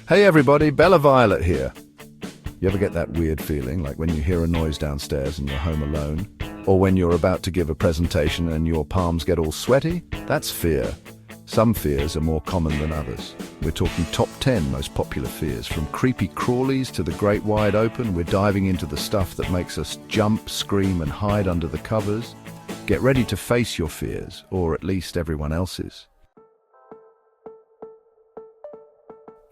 Hey everybody, Bella Violet here. You ever get that weird feeling, like when you hear a noise downstairs and you're home alone? Or when you're about to give a presentation and your palms get all sweaty? That's fear. Some fears are more common than others. We're talking top 10 most popular fears. From creepy crawlies to the great wide open, we're diving into the stuff that makes us jump, scream and hide under the covers. Get ready to face your fears, or at least everyone else's.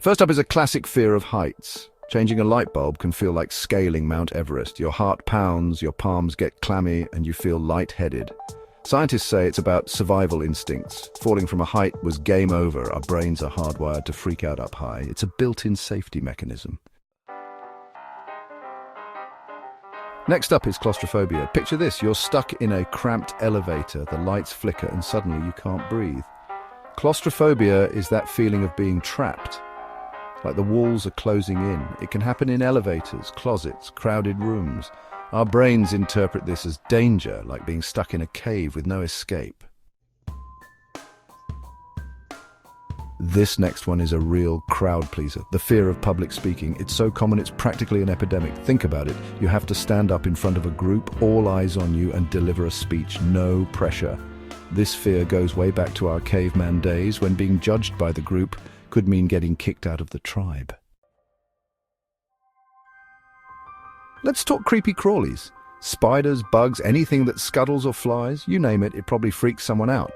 First up is a classic fear of heights. Changing a light bulb can feel like scaling Mount Everest. Your heart pounds, your palms get clammy, and you feel lightheaded. Scientists say it's about survival instincts. Falling from a height was game over. Our brains are hardwired to freak out up high. It's a built-in safety mechanism. Next up is claustrophobia. Picture this, you're stuck in a cramped elevator, the lights flicker, and suddenly you can't breathe. Claustrophobia is that feeling of being trapped, like the walls are closing in. It can happen in elevators, closets, crowded rooms. Our brains interpret this as danger, like being stuck in a cave with no escape. This next one is a real crowd pleaser. The fear of public speaking. It's so common it's practically an epidemic. Think about it. You have to stand up in front of a group, all eyes on you, and deliver a speech. No pressure. This fear goes way back to our caveman days, when being judged by the group could mean getting kicked out of the tribe. Let's talk creepy crawlies. Spiders, bugs, anything that scuttles or flies, you name it, it probably freaks someone out.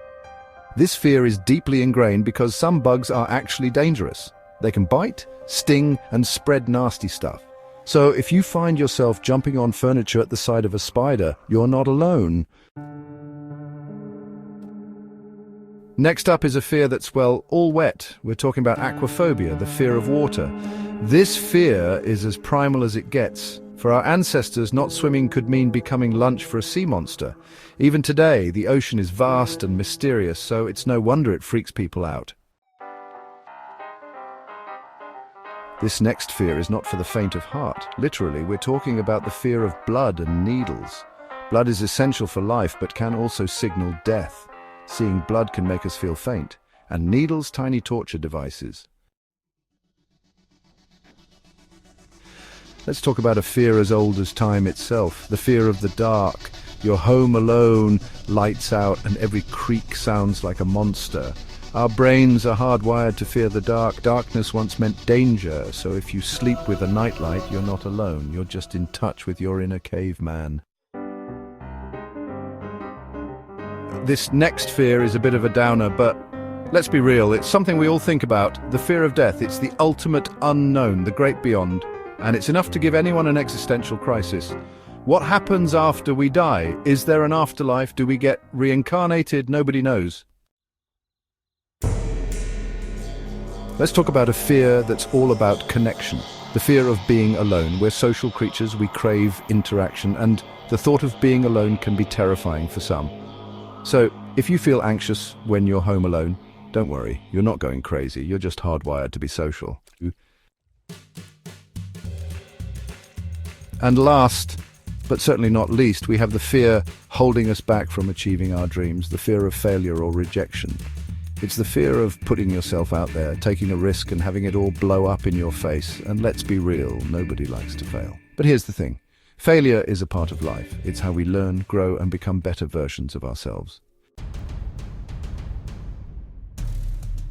This fear is deeply ingrained because some bugs are actually dangerous. They can bite, sting, and spread nasty stuff. So if you find yourself jumping on furniture at the sight of a spider, you're not alone. Next up is a fear that's, well, all wet. We're talking about aquaphobia, the fear of water. This fear is as primal as it gets. For our ancestors, not swimming could mean becoming lunch for a sea monster. Even today, the ocean is vast and mysterious, so it's no wonder it freaks people out. This next fear is not for the faint of heart. Literally, we're talking about the fear of blood and needles. Blood is essential for life, but can also signal death. Seeing blood can make us feel faint, and needles, tiny torture devices. Let's talk about a fear as old as time itself, the fear of the dark. You're home alone, lights out, and every creak sounds like a monster. Our brains are hardwired to fear the dark. Darkness once meant danger, so if you sleep with a nightlight, you're not alone. You're just in touch with your inner caveman. This next fear is a bit of a downer, but let's be real, it's something we all think about. The fear of death. It's the ultimate unknown, the great beyond. And it's enough to give anyone an existential crisis. What happens after we die? Is there an afterlife? Do we get reincarnated? Nobody knows. Let's talk about a fear that's all about connection. The fear of being alone. We're social creatures, we crave interaction, and the thought of being alone can be terrifying for some. So, if you feel anxious when you're home alone, don't worry, you're not going crazy, you're just hardwired to be social. And last, but certainly not least, we have the fear holding us back from achieving our dreams, the fear of failure or rejection. It's the fear of putting yourself out there, taking a risk and having it all blow up in your face. And let's be real, nobody likes to fail. But here's the thing. Failure is a part of life. It's how we learn, grow, and become better versions of ourselves.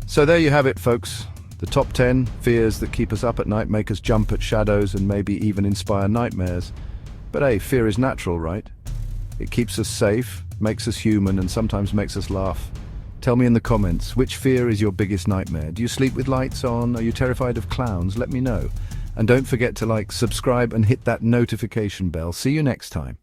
So there you have it, folks. The top 10 fears that keep us up at night, make us jump at shadows, and maybe even inspire nightmares. But hey, fear is natural, right? It keeps us safe, makes us human, and sometimes makes us laugh. Tell me in the comments, which fear is your biggest nightmare? Do you sleep with lights on? Are you terrified of clowns? Let me know. And don't forget to subscribe and hit that notification bell. See you next time.